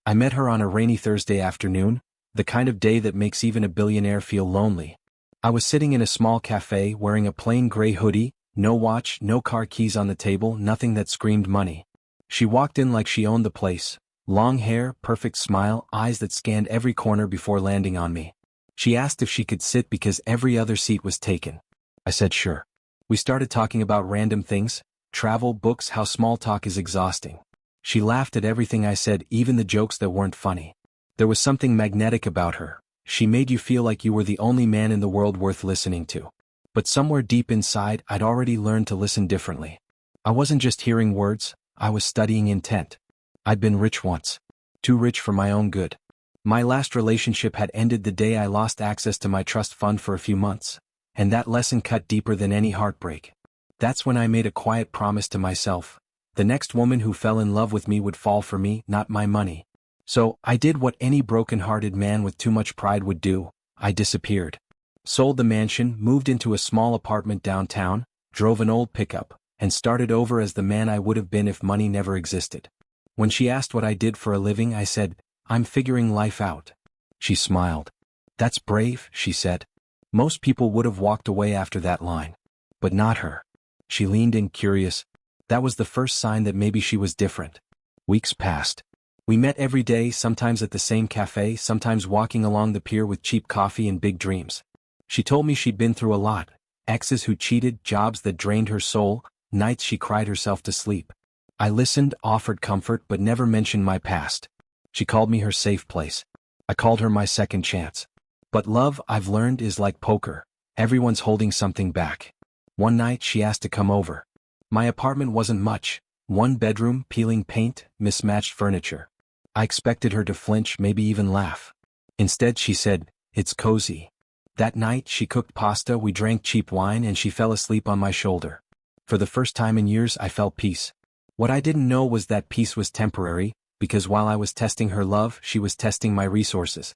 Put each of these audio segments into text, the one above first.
I met her on a rainy Thursday afternoon, the kind of day that makes even a billionaire feel lonely. I was sitting in a small cafe wearing a plain gray hoodie, no watch, no car keys on the table, nothing that screamed money. She walked in like she owned the place. Long hair, perfect smile, eyes that scanned every corner before landing on me. She asked if she could sit because every other seat was taken. I said sure. We started talking about random things, travel, books, how small talk is exhausting. She laughed at everything I said, even the jokes that weren't funny. There was something magnetic about her. She made you feel like you were the only man in the world worth listening to. But somewhere deep inside, I'd already learned to listen differently. I wasn't just hearing words, I was studying intent. I'd been rich once. Too rich for my own good. My last relationship had ended the day I lost access to my trust fund for a few months, and that lesson cut deeper than any heartbreak. That's when I made a quiet promise to myself. The next woman who fell in love with me would fall for me, not my money. So, I did what any broken-hearted man with too much pride would do. I disappeared. Sold the mansion, moved into a small apartment downtown, drove an old pickup, and started over as the man I would have been if money never existed. When she asked what I did for a living, I said, "I'm figuring life out." She smiled. "That's brave," she said. Most people would have walked away after that line. But not her. She leaned in, curious. That was the first sign that maybe she was different. Weeks passed. We met every day, sometimes at the same cafe, sometimes walking along the pier with cheap coffee and big dreams. She told me she'd been through a lot. Exes who cheated, jobs that drained her soul, nights she cried herself to sleep. I listened, offered comfort, but never mentioned my past. She called me her safe place. I called her my second chance. But love, I've learned, is like poker. Everyone's holding something back. One night she asked to come over. My apartment wasn't much. One bedroom, peeling paint, mismatched furniture. I expected her to flinch, maybe even laugh. Instead she said, "It's cozy." That night she cooked pasta, we drank cheap wine, and she fell asleep on my shoulder. For the first time in years I felt peace. What I didn't know was that peace was temporary, because while I was testing her love, she was testing my resources.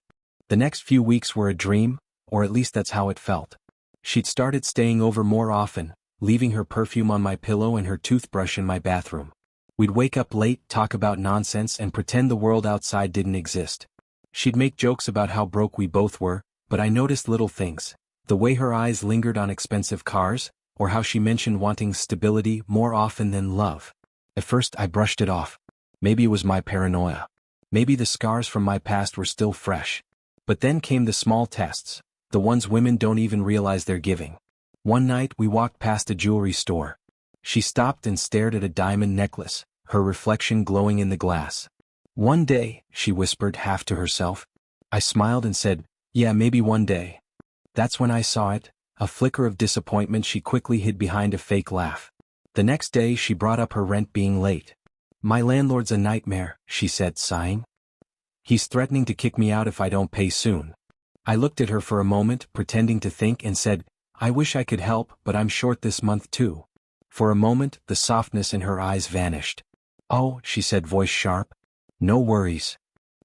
The next few weeks were a dream, or at least that's how it felt. She'd started staying over more often, leaving her perfume on my pillow and her toothbrush in my bathroom. We'd wake up late, talk about nonsense, and pretend the world outside didn't exist. She'd make jokes about how broke we both were, but I noticed little things. The way her eyes lingered on expensive cars, or how she mentioned wanting stability more often than love. At first I brushed it off. Maybe it was my paranoia. Maybe the scars from my past were still fresh. But then came the small tests, the ones women don't even realize they're giving. One night we walked past a jewelry store. She stopped and stared at a diamond necklace, her reflection glowing in the glass. "One day," she whispered half to herself. I smiled and said, "Yeah, maybe one day." That's when I saw it, a flicker of disappointment she quickly hid behind a fake laugh. The next day she brought up her rent being late. "My landlord's a nightmare," she said, sighing. "He's threatening to kick me out if I don't pay soon." I looked at her for a moment, pretending to think, and said, "I wish I could help, but I'm short this month too." For a moment, the softness in her eyes vanished. "Oh," she said, voice sharp. "No worries."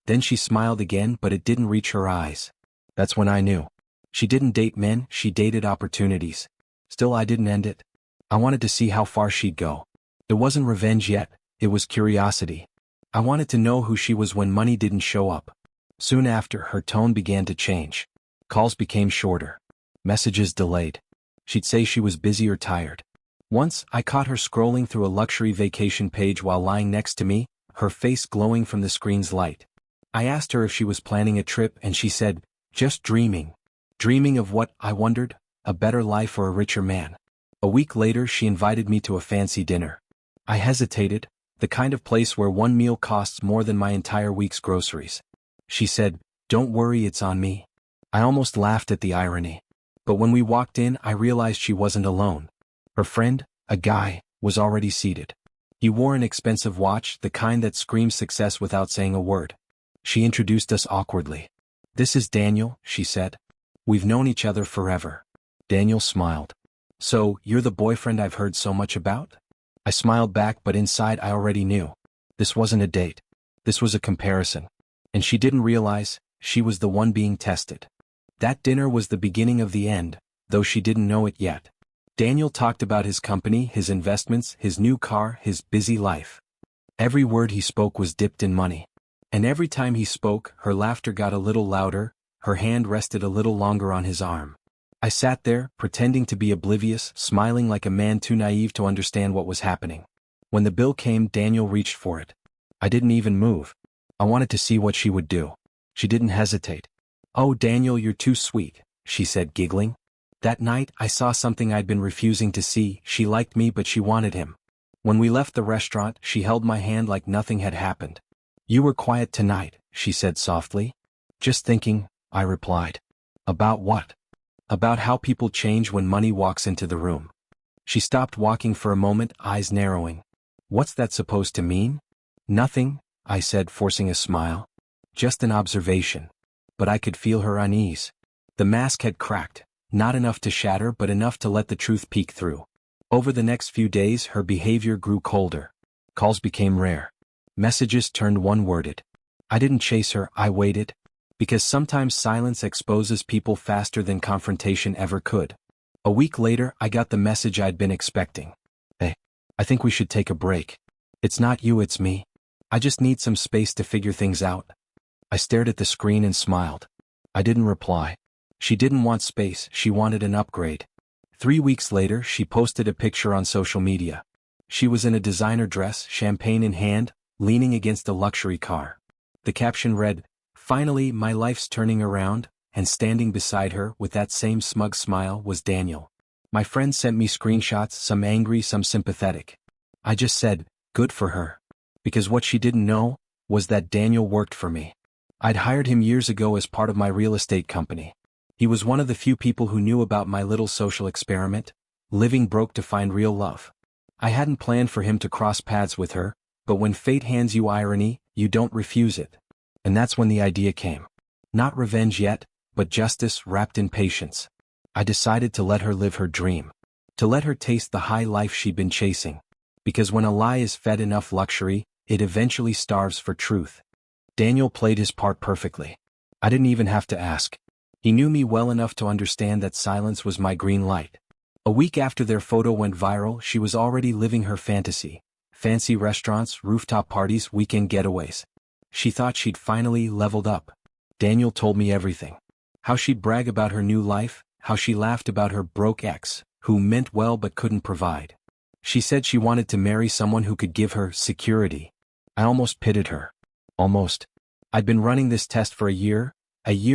Then she smiled again, but it didn't reach her eyes. That's when I knew. She didn't date men, she dated opportunities. Still, I didn't end it. I wanted to see how far she'd go. It wasn't revenge yet, it was curiosity. I wanted to know who she was when money didn't show up. Soon after, her tone began to change. Calls became shorter. Messages delayed. She'd say she was busy or tired. Once, I caught her scrolling through a luxury vacation page while lying next to me, her face glowing from the screen's light. I asked her if she was planning a trip, and she said, "Just dreaming." Dreaming of what, I wondered? A better life or a richer man? A week later she invited me to a fancy dinner. I hesitated, the kind of place where one meal costs more than my entire week's groceries. She said, "Don't worry, it's on me." I almost laughed at the irony. But when we walked in, I realized she wasn't alone. Her friend, a guy, was already seated. He wore an expensive watch, the kind that screams success without saying a word. She introduced us awkwardly. "This is Daniel," she said. "We've known each other forever." Daniel smiled. "So, you're the boyfriend I've heard so much about?" I smiled back, but inside I already knew. This wasn't a date. This was a comparison. And she didn't realize, she was the one being tested. That dinner was the beginning of the end, though she didn't know it yet. Daniel talked about his company, his investments, his new car, his busy life. Every word he spoke was dipped in money. And every time he spoke, her laughter got a little louder, her hand rested a little longer on his arm. I sat there, pretending to be oblivious, smiling like a man too naive to understand what was happening. When the bill came, Daniel reached for it. I didn't even move. I wanted to see what she would do. She didn't hesitate. "Oh, Daniel, you're too sweet," she said, giggling. That night, I saw something I'd been refusing to see. She liked me, but she wanted him. When we left the restaurant, she held my hand like nothing had happened. "You were quiet tonight," she said softly. "Just thinking," I replied. "About what?" "About how people change when money walks into the room." She stopped walking for a moment, eyes narrowing. "What's that supposed to mean?" "Nothing," I said, forcing a smile. "Just an observation." But I could feel her unease. The mask had cracked, not enough to shatter but enough to let the truth peek through. Over the next few days, her behavior grew colder. Calls became rare. Messages turned one-worded. I didn't chase her, I waited. Because sometimes silence exposes people faster than confrontation ever could. A week later, I got the message I'd been expecting. "Hey, I think we should take a break. It's not you, it's me. I just need some space to figure things out." I stared at the screen and smiled. I didn't reply. She didn't want space, she wanted an upgrade. 3 weeks later, she posted a picture on social media. She was in a designer dress, champagne in hand, leaning against a luxury car. The caption read, "Finally, my life's turning around," and standing beside her, with that same smug smile, was Daniel. My friends sent me screenshots, some angry, some sympathetic. I just said, "Good for her." Because what she didn't know was that Daniel worked for me. I'd hired him years ago as part of my real estate company. He was one of the few people who knew about my little social experiment, living broke to find real love. I hadn't planned for him to cross paths with her, but when fate hands you irony, you don't refuse it. And that's when the idea came. Not revenge yet, but justice wrapped in patience. I decided to let her live her dream. To let her taste the high life she'd been chasing. Because when a lie is fed enough luxury, it eventually starves for truth. Daniel played his part perfectly. I didn't even have to ask. He knew me well enough to understand that silence was my green light. A week after their photo went viral, she was already living her fantasy. Fancy restaurants, rooftop parties, weekend getaways. She thought she'd finally leveled up. Daniel told me everything. How she'd brag about her new life, how she laughed about her broke ex, who meant well but couldn't provide. She said she wanted to marry someone who could give her security. I almost pitied her. Almost. I'd been running this test for a year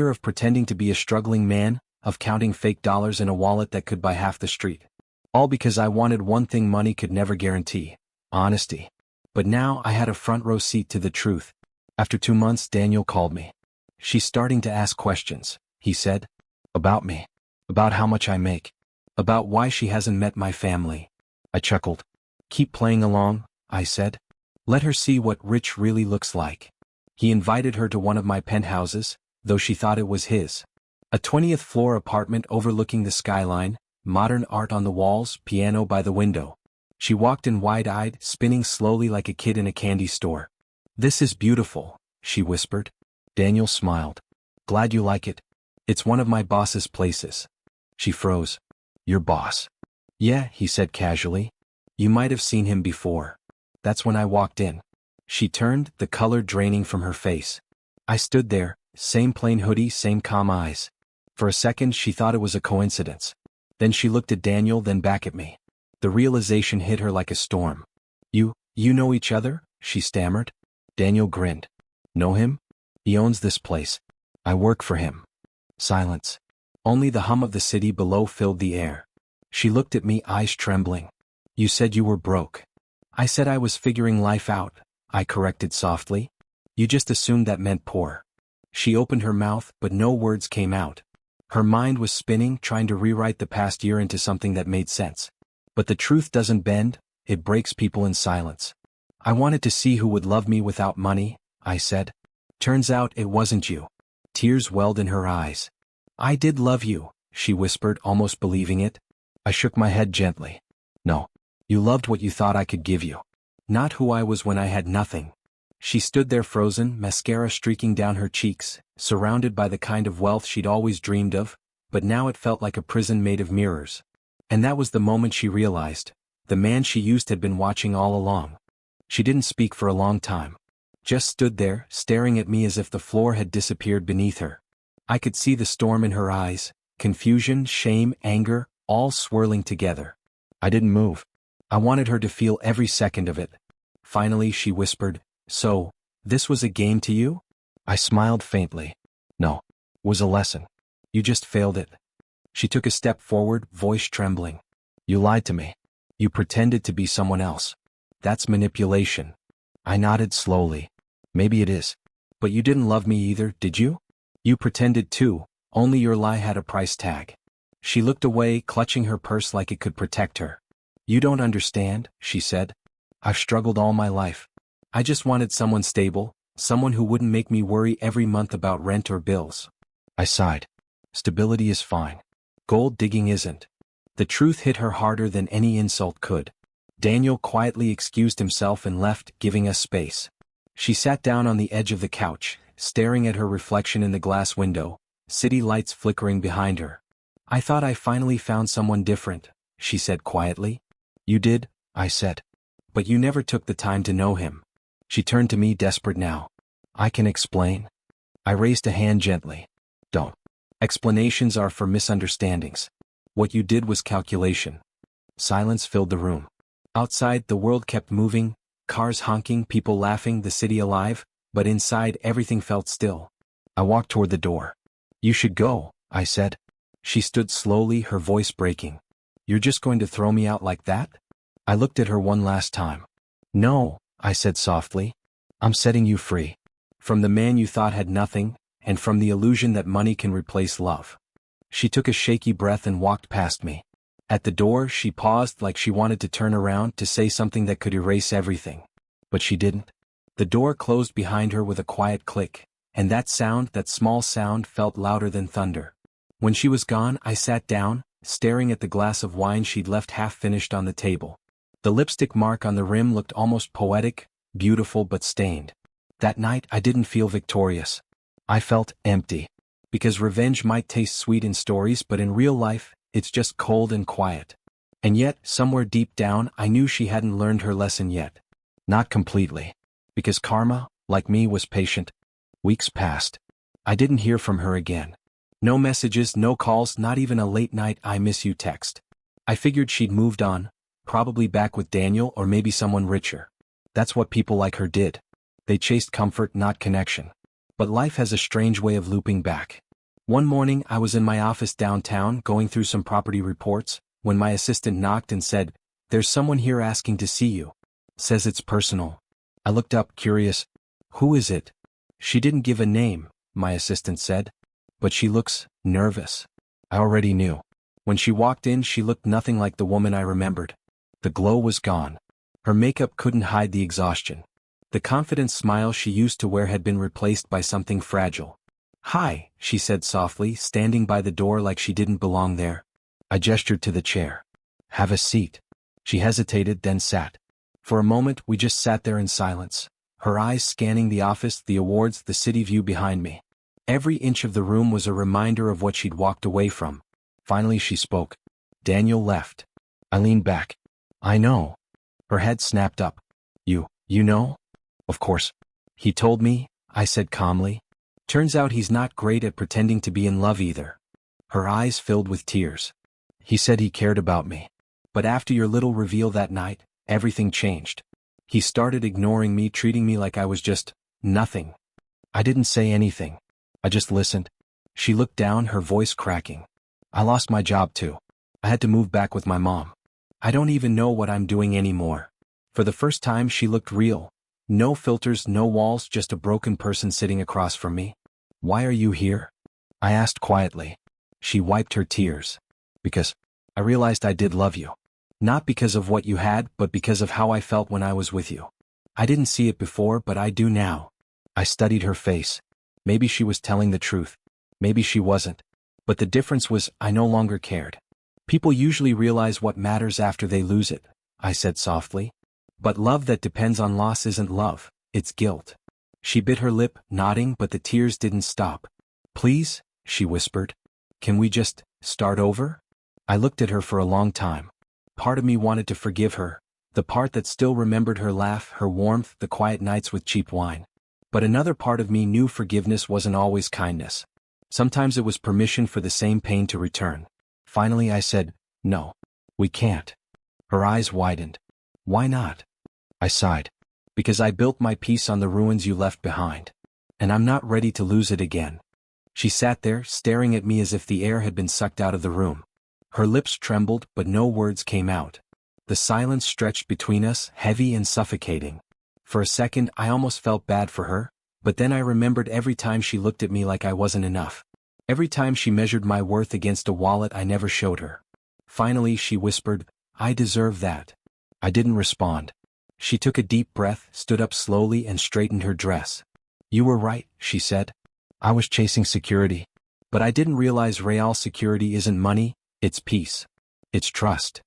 of pretending to be a struggling man, of counting fake dollars in a wallet that could buy half the street. All because I wanted one thing money could never guarantee: honesty. But now I had a front row seat to the truth. After 2 months, Daniel called me. "She's starting to ask questions," he said. "About me. About how much I make. About why she hasn't met my family." I chuckled. "Keep playing along," I said. "Let her see what rich really looks like." He invited her to one of my penthouses, though she thought it was his. A 20th floor apartment overlooking the skyline, modern art on the walls, piano by the window. She walked in wide-eyed, spinning slowly like a kid in a candy store. "This is beautiful," she whispered. Daniel smiled. "Glad you like it. It's one of my boss's places." She froze. "Your boss?" "Yeah," he said casually. "You might have seen him before." That's when I walked in. She turned, the color draining from her face. I stood there, same plain hoodie, same calm eyes. For a second she thought it was a coincidence. Then she looked at Daniel, then back at me. The realization hit her like a storm. You know each other?" she stammered. Daniel grinned. "Know him? He owns this place. I work for him." Silence. Only the hum of the city below filled the air. She looked at me, eyes trembling. "You said you were broke." "I said I was figuring life out," I corrected softly. "You just assumed that meant poor." She opened her mouth, but no words came out. Her mind was spinning, trying to rewrite the past year into something that made sense. But the truth doesn't bend, it breaks people in silence. "I wanted to see who would love me without money," I said. "Turns out it wasn't you." Tears welled in her eyes. "I did love you," she whispered, almost believing it. I shook my head gently. "No. You loved what you thought I could give you. Not who I was when I had nothing." She stood there frozen, mascara streaking down her cheeks, surrounded by the kind of wealth she'd always dreamed of, but now it felt like a prison made of mirrors. And that was the moment she realized. The man she used had been watching all along. She didn't speak for a long time. just stood there, staring at me as if the floor had disappeared beneath her. I could see the storm in her eyes, confusion, shame, anger, all swirling together. I didn't move. I wanted her to feel every second of it. Finally, she whispered, "So, this was a game to you?" I smiled faintly. "No. It was a lesson. You just failed it." She took a step forward, voice trembling. "You lied to me. You pretended to be someone else. That's manipulation." I nodded slowly. "Maybe it is. But you didn't love me either, did you? You pretended too, only your lie had a price tag." She looked away, clutching her purse like it could protect her. "You don't understand," she said. "I've struggled all my life. I just wanted someone stable, someone who wouldn't make me worry every month about rent or bills." I sighed. Stability is fine. Gold digging isn't. The truth hit her harder than any insult could. Daniel quietly excused himself and left, giving us space. She sat down on the edge of the couch, staring at her reflection in the glass window, city lights flickering behind her. "I thought I finally found someone different," she said quietly. "You did," I said. "But you never took the time to know him." She turned to me, desperate now. "I can explain." I raised a hand gently. "Don't. Explanations are for misunderstandings. What you did was calculation." Silence filled the room. Outside, the world kept moving, cars honking, people laughing, the city alive, but inside everything felt still. I walked toward the door. "You should go," I said. She stood slowly, her voice breaking. "You're just going to throw me out like that?" I looked at her one last time. "No," I said softly. "I'm setting you free. From the man you thought had nothing, and from the illusion that money can replace love." She took a shaky breath and walked past me. At the door, she paused like she wanted to turn around to say something that could erase everything. But she didn't. The door closed behind her with a quiet click, and that sound, that small sound, felt louder than thunder. When she was gone, I sat down, staring at the glass of wine she'd left half-finished on the table. The lipstick mark on the rim looked almost poetic, beautiful but stained. That night, I didn't feel victorious. I felt empty. Because revenge might taste sweet in stories, but in real life, it's just cold and quiet. And yet, somewhere deep down, I knew she hadn't learned her lesson yet. Not completely. Because karma, like me, was patient. Weeks passed. I didn't hear from her again. No messages, no calls, not even a late-night "I miss you" text. I figured she'd moved on, probably back with Daniel or maybe someone richer. That's what people like her did. They chased comfort, not connection. But life has a strange way of looping back. One morning, I was in my office downtown going through some property reports, when my assistant knocked and said, "There's someone here asking to see you. Says it's personal." I looked up, curious. "Who is it?" "She didn't give a name," my assistant said. "But she looks nervous." I already knew. When she walked in, she looked nothing like the woman I remembered. The glow was gone. Her makeup couldn't hide the exhaustion. The confident smile she used to wear had been replaced by something fragile. "Hi," she said softly, standing by the door like she didn't belong there. I gestured to the chair. "Have a seat." She hesitated, then sat. For a moment, we just sat there in silence, her eyes scanning the office, the awards, the city view behind me. Every inch of the room was a reminder of what she'd walked away from. Finally she spoke. "Daniel left." I leaned back. "I know." Her head snapped up. You know?" "Of course. He told me," I said calmly. "Turns out he's not great at pretending to be in love either." Her eyes filled with tears. "He said he cared about me. But after your little reveal that night, everything changed. He started ignoring me, treating me like I was just nothing." I didn't say anything. I just listened. She looked down, her voice cracking. "I lost my job too. I had to move back with my mom. I don't even know what I'm doing anymore." For the first time, she looked real. No filters, no walls, just a broken person sitting across from me. "Why are you here?" I asked quietly. She wiped her tears. "Because I realized I did love you. Not because of what you had, but because of how I felt when I was with you. I didn't see it before, but I do now." I studied her face. Maybe she was telling the truth. Maybe she wasn't. But the difference was, I no longer cared. "People usually realize what matters after they lose it," I said softly. "But love that depends on loss isn't love, it's guilt." She bit her lip, nodding, but the tears didn't stop. "Please," she whispered. "Can we just start over?" I looked at her for a long time. Part of me wanted to forgive her, the part that still remembered her laugh, her warmth, the quiet nights with cheap wine. But another part of me knew forgiveness wasn't always kindness. Sometimes it was permission for the same pain to return. Finally I said, "No. We can't." Her eyes widened. "Why not?" I sighed. "Because I built my peace on the ruins you left behind. And I'm not ready to lose it again." She sat there, staring at me as if the air had been sucked out of the room. Her lips trembled, but no words came out. The silence stretched between us, heavy and suffocating. For a second I almost felt bad for her, but then I remembered every time she looked at me like I wasn't enough. Every time she measured my worth against a wallet I never showed her. Finally she whispered, "I deserve that." I didn't respond. She took a deep breath, stood up slowly and straightened her dress. "You were right," she said. "I was chasing security. But I didn't realize real security isn't money, it's peace. It's trust."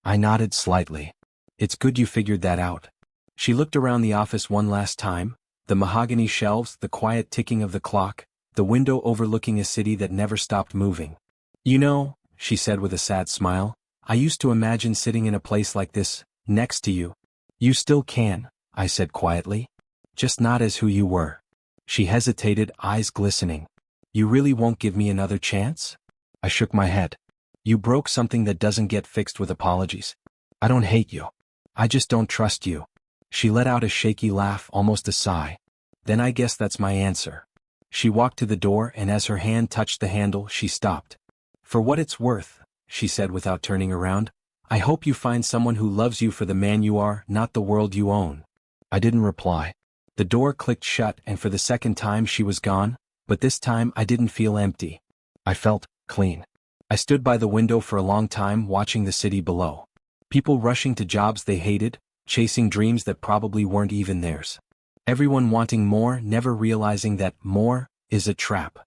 I nodded slightly. "It's good you figured that out." She looked around the office one last time, the mahogany shelves, the quiet ticking of the clock, the window overlooking a city that never stopped moving. "You know," she said with a sad smile, "I used to imagine sitting in a place like this, next to you." "You still can," I said quietly. "Just not as who you were." She hesitated, eyes glistening. "You really won't give me another chance?" I shook my head. "You broke something that doesn't get fixed with apologies. I don't hate you. I just don't trust you." She let out a shaky laugh, almost a sigh. "Then I guess that's my answer." She walked to the door and as her hand touched the handle she stopped. "For what it's worth," she said without turning around, "I hope you find someone who loves you for the man you are, not the world you own." I didn't reply. The door clicked shut and for the second time she was gone, but this time I didn't feel empty. I felt clean. I stood by the window for a long time watching the city below. People rushing to jobs they hated, chasing dreams that probably weren't even theirs. Everyone wanting more, never realizing that more is a trap.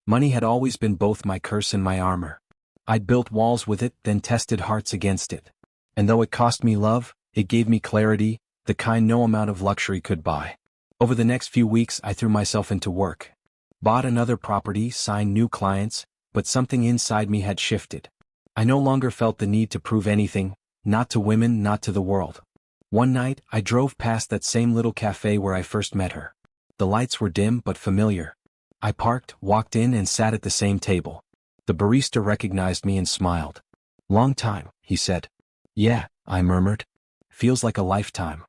Money had always been both my curse and my armor. I'd built walls with it, then tested hearts against it. And though it cost me love, it gave me clarity, the kind no amount of luxury could buy. Over the next few weeks I threw myself into work. Bought another property, signed new clients, but something inside me had shifted. I no longer felt the need to prove anything, not to women, not to the world. One night, I drove past that same little cafe where I first met her. The lights were dim but familiar. I parked, walked in and sat at the same table. The barista recognized me and smiled. "Long time," he said. "Yeah," I murmured. "Feels like a lifetime."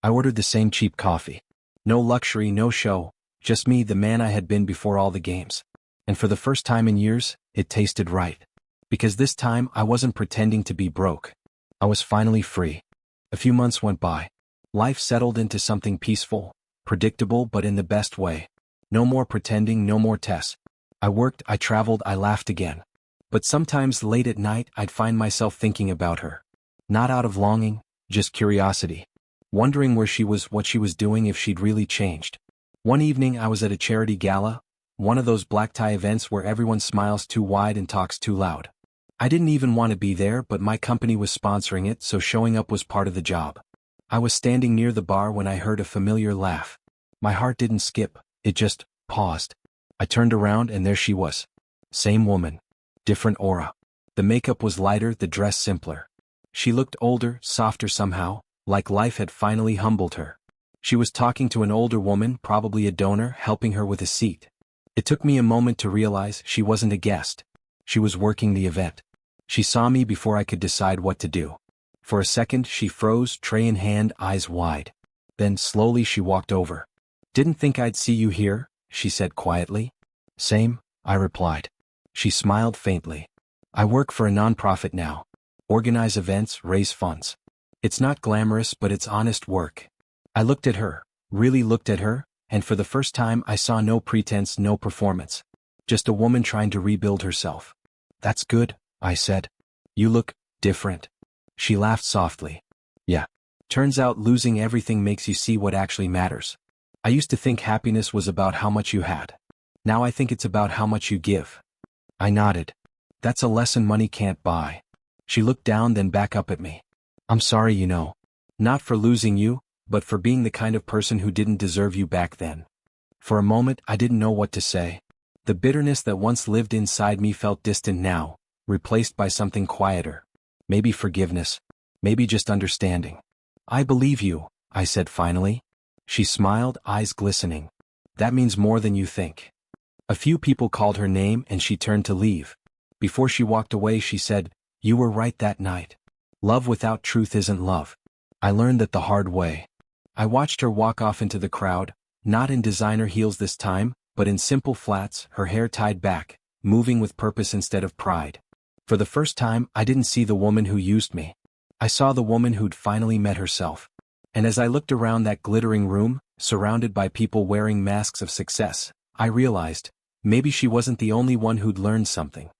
I ordered the same cheap coffee. No luxury, no show, just me, the man I had been before all the games. And for the first time in years, it tasted right. Because this time I wasn't pretending to be broke. I was finally free. A few months went by. Life settled into something peaceful, predictable but in the best way. No more pretending, no more tests. I worked, I traveled, I laughed again. But sometimes late at night I'd find myself thinking about her. Not out of longing, just curiosity. Wondering where she was, what she was doing, if she'd really changed. One evening I was at a charity gala, one of those black tie events where everyone smiles too wide and talks too loud. I didn't even want to be there, but my company was sponsoring it, so showing up was part of the job. I was standing near the bar when I heard a familiar laugh. My heart didn't skip, it just paused. I turned around and there she was. Same woman. Different aura. The makeup was lighter, the dress simpler. She looked older, softer somehow, like life had finally humbled her. She was talking to an older woman, probably a donor, helping her with a seat. It took me a moment to realize she wasn't a guest. She was working the event. She saw me before I could decide what to do. For a second she froze, tray in hand, eyes wide. Then slowly she walked over. "Didn't think I'd see you here," she said quietly. "Same," I replied. She smiled faintly. "I work for a nonprofit now. Organize events, raise funds. It's not glamorous, but it's honest work." I looked at her, really looked at her, and for the first time I saw no pretense, no performance. Just a woman trying to rebuild herself. "That's good," I said. "You look different." She laughed softly. "Yeah. Turns out losing everything makes you see what actually matters. I used to think happiness was about how much you had. Now I think it's about how much you give." I nodded. "That's a lesson money can't buy." She looked down, then back up at me. "I'm sorry, you know. Not for losing you, but for being the kind of person who didn't deserve you back then." For a moment I didn't know what to say. The bitterness that once lived inside me felt distant now, replaced by something quieter. Maybe forgiveness. Maybe just understanding. "I believe you," I said finally. She smiled, eyes glistening. That means more than you think. A few people called her name and she turned to leave. Before she walked away she said, "You were right that night. Love without truth isn't love. I learned that the hard way." I watched her walk off into the crowd, not in designer heels this time, but in simple flats, her hair tied back, moving with purpose instead of pride. For the first time, I didn't see the woman who used me. I saw the woman who'd finally met herself. And as I looked around that glittering room, surrounded by people wearing masks of success, I realized, maybe she wasn't the only one who'd learned something.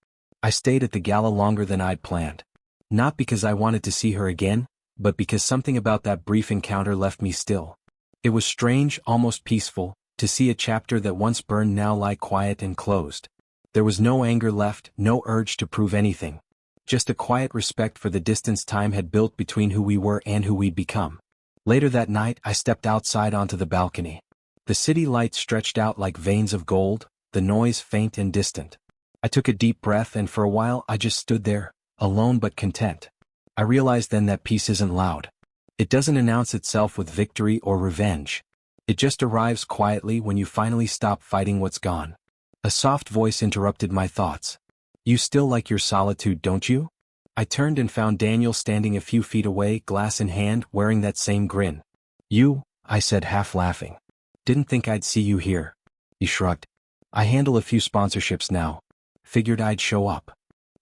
I stayed at the gala longer than I'd planned. Not because I wanted to see her again, but because something about that brief encounter left me still. It was strange, almost peaceful, to see a chapter that once burned now lie quiet and closed. There was no anger left, no urge to prove anything. Just a quiet respect for the distance time had built between who we were and who we'd become. Later that night I stepped outside onto the balcony. The city lights stretched out like veins of gold, the noise faint and distant. I took a deep breath and for a while I just stood there, alone but content. I realized then that peace isn't loud. It doesn't announce itself with victory or revenge. It just arrives quietly when you finally stop fighting what's gone. A soft voice interrupted my thoughts. "You still like your solitude, don't you?" I turned and found Daniel standing a few feet away, glass in hand, wearing that same grin. "You," I said, half laughing. "Didn't think I'd see you here." He shrugged. "I handle a few sponsorships now. Figured I'd show up."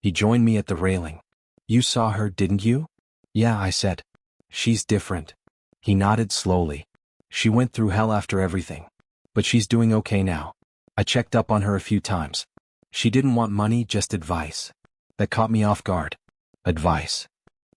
He joined me at the railing. "You saw her, didn't you?" "Yeah," I said. "She's different." He nodded slowly. "She went through hell after everything. But she's doing okay now. I checked up on her a few times. She didn't want money, just advice." That caught me off guard. "Advice?"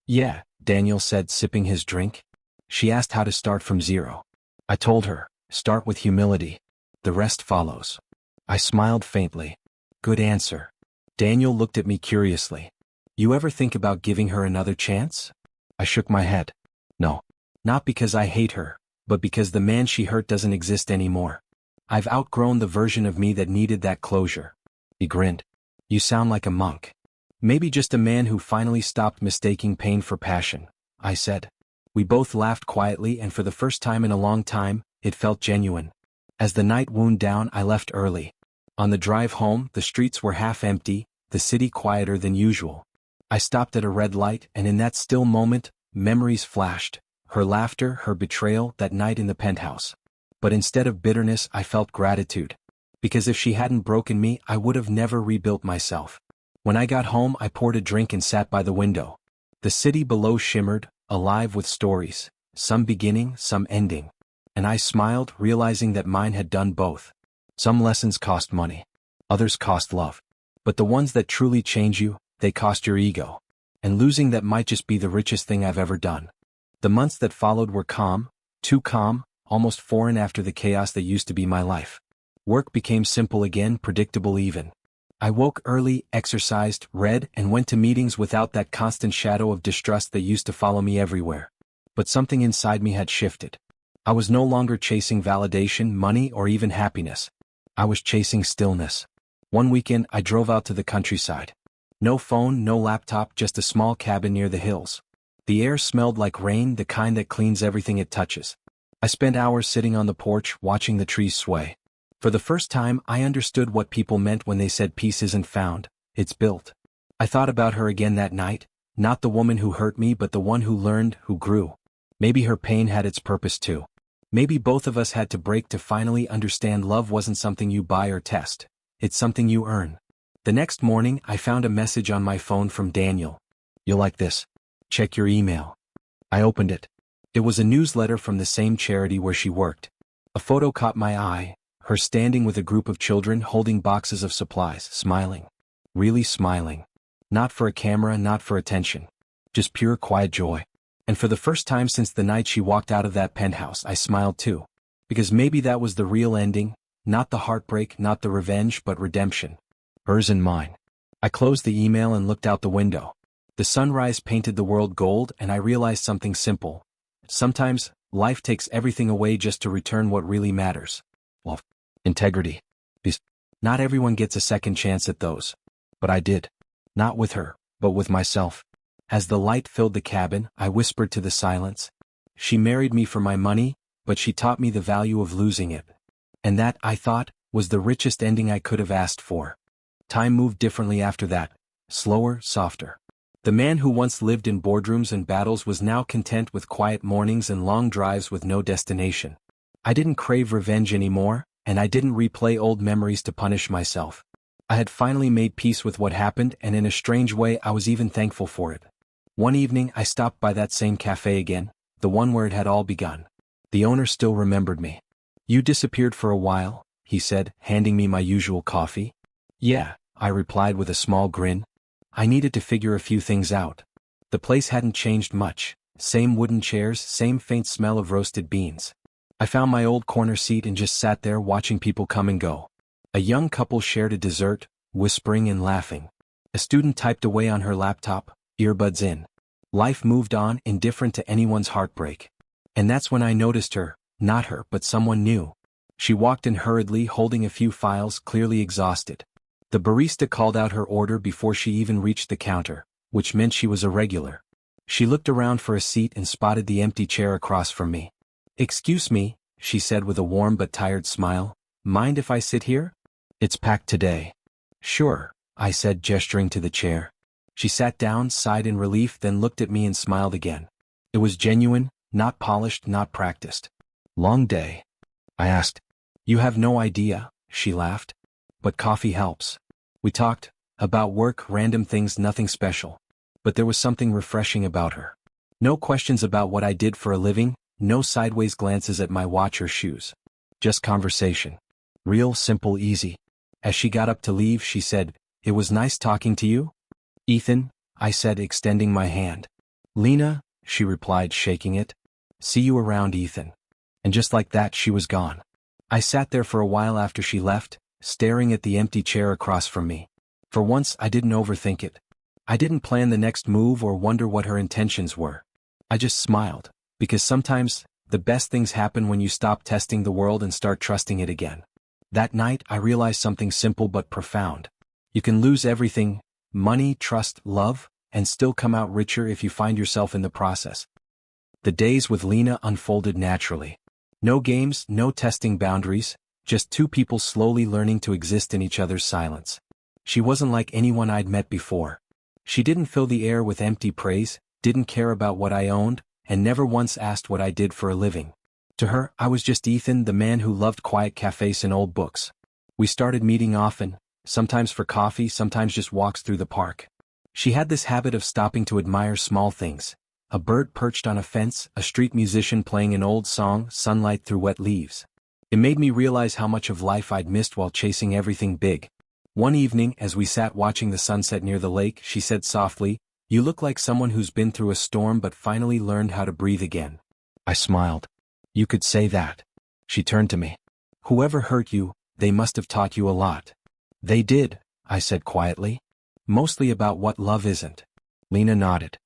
"Yeah," Daniel said, sipping his drink. "She asked how to start from zero. I told her, start with humility. The rest follows." I smiled faintly. "Good answer." Daniel looked at me curiously. "You ever think about giving her another chance?" I shook my head. "No. Not because I hate her, but because the man she hurt doesn't exist anymore. I've outgrown the version of me that needed that closure." He grinned. "You sound like a monk." "Maybe just a man who finally stopped mistaking pain for passion," I said. We both laughed quietly and for the first time in a long time, it felt genuine. As the night wound down I left early. On the drive home, the streets were half empty, the city quieter than usual. I stopped at a red light and in that still moment, memories flashed. Her laughter, her betrayal, that night in the penthouse. But instead of bitterness I felt gratitude. Because if she hadn't broken me I would have never rebuilt myself. When I got home I poured a drink and sat by the window. The city below shimmered, alive with stories, some beginning, some ending. And I smiled, realizing that mine had done both. Some lessons cost money. Others cost love. But the ones that truly change you, they cost your ego. And losing that might just be the richest thing I've ever done. The months that followed were calm, too calm, almost foreign after the chaos that used to be my life. Work became simple again, predictable even. I woke early, exercised, read, and went to meetings without that constant shadow of distrust that used to follow me everywhere. But something inside me had shifted. I was no longer chasing validation, money, or even happiness. I was chasing stillness. One weekend I drove out to the countryside. No phone, no laptop, just a small cabin near the hills. The air smelled like rain, the kind that cleans everything it touches. I spent hours sitting on the porch, watching the trees sway. For the first time, I understood what people meant when they said peace isn't found, it's built. I thought about her again that night, not the woman who hurt me but the one who learned, who grew. Maybe her pain had its purpose too. Maybe both of us had to break to finally understand love wasn't something you buy or test. It's something you earn. The next morning, I found a message on my phone from Daniel. "You'll like this. Check your email." I opened it. It was a newsletter from the same charity where she worked. A photo caught my eye, her standing with a group of children holding boxes of supplies, smiling. Really smiling. Not for a camera, not for attention. Just pure quiet joy. And for the first time since the night she walked out of that penthouse, I smiled too. Because maybe that was the real ending, not the heartbreak, not the revenge, but redemption. Hers and mine. I closed the email and looked out the window. The sunrise painted the world gold and I realized something simple. Sometimes, life takes everything away just to return what really matters. Love. Integrity. Because not everyone gets a second chance at those. But I did. Not with her, but with myself. As the light filled the cabin, I whispered to the silence. She married me for my money, but she taught me the value of losing it. And that, I thought, was the richest ending I could have asked for. Time moved differently after that, slower, softer. The man who once lived in boardrooms and battles was now content with quiet mornings and long drives with no destination. I didn't crave revenge anymore, and I didn't replay old memories to punish myself. I had finally made peace with what happened, and in a strange way I was even thankful for it. One evening I stopped by that same cafe again, the one where it had all begun. The owner still remembered me. "You disappeared for a while," he said, handing me my usual coffee. "Yeah," I replied with a small grin. I needed to figure a few things out. The place hadn't changed much. Same wooden chairs, same faint smell of roasted beans. I found my old corner seat and just sat there watching people come and go. A young couple shared a dessert, whispering and laughing. A student typed away on her laptop, earbuds in. Life moved on, indifferent to anyone's heartbreak. And that's when I noticed her, not her but someone new. She walked in hurriedly, holding a few files, clearly exhausted. The barista called out her order before she even reached the counter, which meant she was a regular. She looked around for a seat and spotted the empty chair across from me. "Excuse me," she said with a warm but tired smile. "Mind if I sit here? It's packed today." "Sure," I said, gesturing to the chair. She sat down, sighed in relief, then looked at me and smiled again. It was genuine, not polished, not practiced. "Long day?" I asked. "You have no idea," she laughed. "But coffee helps." We talked about work, random things, nothing special. But there was something refreshing about her. No questions about what I did for a living, no sideways glances at my watch or shoes. Just conversation. Real, simple, easy. As she got up to leave, she said, "It was nice talking to you." "Ethan," I said, extending my hand. "Lena," she replied, shaking it. "See you around, Ethan." And just like that, she was gone. I sat there for a while after she left, staring at the empty chair across from me. For once, I didn't overthink it. I didn't plan the next move or wonder what her intentions were. I just smiled, because sometimes, the best things happen when you stop testing the world and start trusting it again. That night, I realized something simple but profound. You can lose everything, money, trust, love, and still come out richer if you find yourself in the process. The days with Lena unfolded naturally. No games, no testing boundaries, just two people slowly learning to exist in each other's silence. She wasn't like anyone I'd met before. She didn't fill the air with empty praise, didn't care about what I owned, and never once asked what I did for a living. To her, I was just Ethan, the man who loved quiet cafes and old books. We started meeting often, sometimes for coffee, sometimes just walks through the park. She had this habit of stopping to admire small things. A bird perched on a fence, a street musician playing an old song, sunlight through wet leaves. It made me realize how much of life I'd missed while chasing everything big. One evening, as we sat watching the sunset near the lake, she said softly, "You look like someone who's been through a storm but finally learned how to breathe again." I smiled. "You could say that." She turned to me. "Whoever hurt you, they must have taught you a lot." "They did," I said quietly. "Mostly about what love isn't." Lena nodded.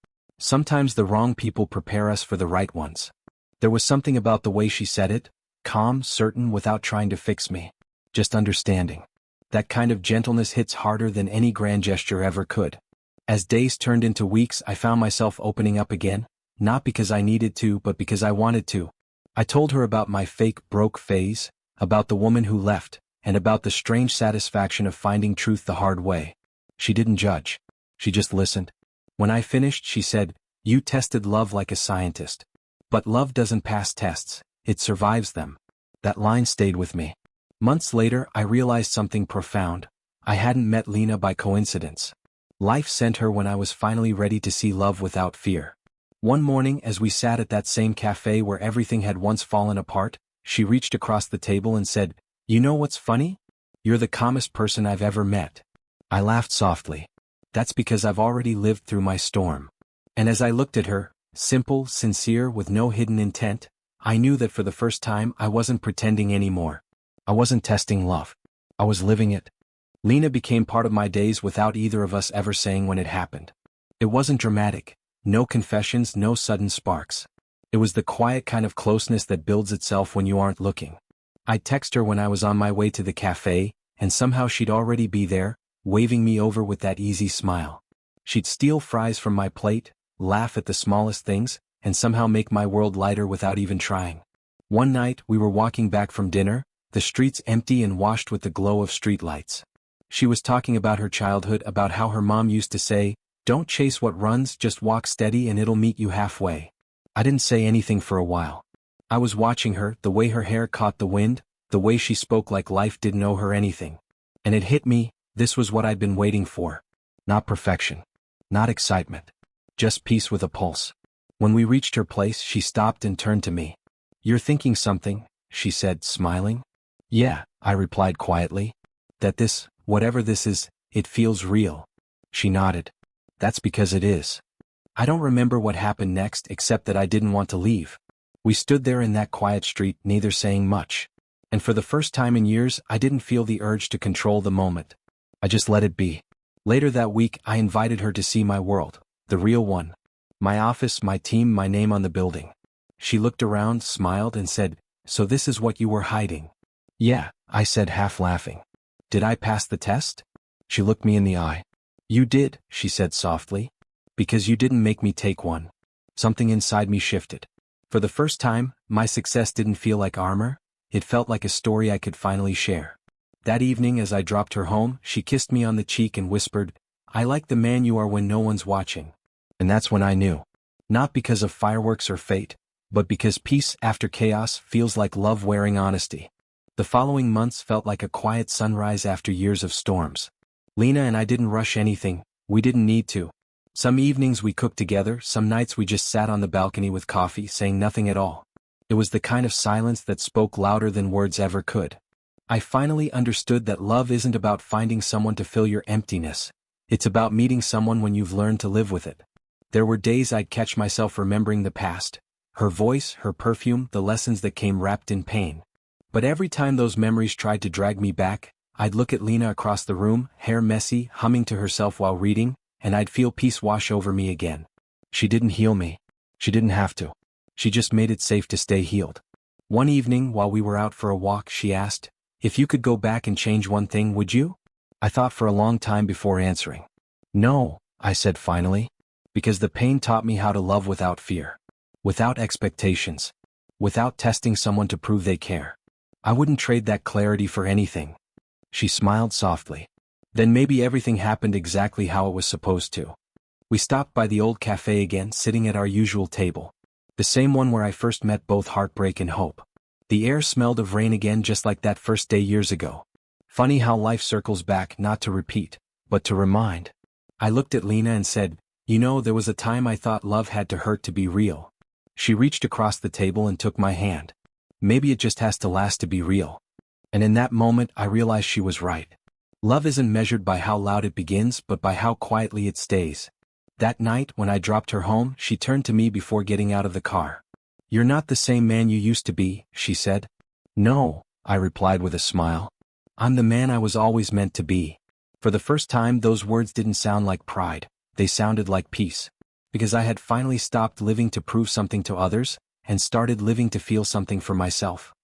"Sometimes the wrong people prepare us for the right ones." There was something about the way she said it, calm, certain, without trying to fix me. Just understanding. That kind of gentleness hits harder than any grand gesture ever could. As days turned into weeks, I found myself opening up again, not because I needed to, but because I wanted to. I told her about my fake broke phase, about the woman who left, and about the strange satisfaction of finding truth the hard way. She didn't judge. She just listened. When I finished, she said, "You tested love like a scientist. But love doesn't pass tests, it survives them." That line stayed with me. Months later, I realized something profound. I hadn't met Lena by coincidence. Life sent her when I was finally ready to see love without fear. One morning, as we sat at that same cafe where everything had once fallen apart, she reached across the table and said, "You know what's funny? You're the calmest person I've ever met." I laughed softly. "That's because I've already lived through my storm." And as I looked at her, simple, sincere, with no hidden intent, I knew that for the first time I wasn't pretending anymore. I wasn't testing love. I was living it. Lena became part of my days without either of us ever saying when it happened. It wasn't dramatic. No confessions, no sudden sparks. It was the quiet kind of closeness that builds itself when you aren't looking. I'd text her when I was on my way to the cafe, and somehow she'd already be there, waving me over with that easy smile. She'd steal fries from my plate, laugh at the smallest things, and somehow make my world lighter without even trying. One night, we were walking back from dinner, the streets empty and washed with the glow of streetlights. She was talking about her childhood, about how her mom used to say, "Don't chase what runs, just walk steady and it'll meet you halfway." I didn't say anything for a while. I was watching her, the way her hair caught the wind, the way she spoke like life didn't owe her anything. And it hit me, this was what I'd been waiting for. Not perfection. Not excitement. Just peace with a pulse. When we reached her place, she stopped and turned to me. "You're thinking something," she said, smiling. "Yeah," I replied quietly. "That this, whatever this is, it feels real." She nodded. "That's because it is." I don't remember what happened next except that I didn't want to leave. We stood there in that quiet street, neither saying much. And for the first time in years, I didn't feel the urge to control the moment. I just let it be. Later that week, I invited her to see my world, the real one. My office, my team, my name on the building. She looked around, smiled, and said, "So this is what you were hiding?" "Yeah," I said, half laughing. "Did I pass the test?" She looked me in the eye. "You did," she said softly. "Because you didn't make me take one." Something inside me shifted. For the first time, my success didn't feel like armor, it felt like a story I could finally share. That evening as I dropped her home, she kissed me on the cheek and whispered, "I like the man you are when no one's watching." And that's when I knew. Not because of fireworks or fate, but because peace after chaos feels like love wearing honesty. The following months felt like a quiet sunrise after years of storms. Lena and I didn't rush anything, we didn't need to. Some evenings we cooked together, some nights we just sat on the balcony with coffee, saying nothing at all. It was the kind of silence that spoke louder than words ever could. I finally understood that love isn't about finding someone to fill your emptiness. It's about meeting someone when you've learned to live with it. There were days I'd catch myself remembering the past, her voice, her perfume, the lessons that came wrapped in pain. But every time those memories tried to drag me back, I'd look at Lena across the room, hair messy, humming to herself while reading, and I'd feel peace wash over me again. She didn't heal me. She didn't have to. She just made it safe to stay healed. One evening, while we were out for a walk, she asked, "If you could go back and change one thing, would you?" I thought for a long time before answering. "No," I said finally. Because the pain taught me how to love without fear. Without expectations. Without testing someone to prove they care. I wouldn't trade that clarity for anything. She smiled softly. Then maybe everything happened exactly how it was supposed to. We stopped by the old cafe again, sitting at our usual table. The same one where I first met both heartbreak and hope. The air smelled of rain again, just like that first day years ago. Funny how life circles back, not to repeat, but to remind. I looked at Lena and said, "You know, there was a time I thought love had to hurt to be real." She reached across the table and took my hand. "Maybe it just has to last to be real." And in that moment I realized she was right. Love isn't measured by how loud it begins, but by how quietly it stays. That night, when I dropped her home, she turned to me before getting out of the car. "You're not the same man you used to be," she said. "No," I replied with a smile. "I'm the man I was always meant to be." For the first time, those words didn't sound like pride. They sounded like peace. Because I had finally stopped living to prove something to others, and started living to feel something for myself.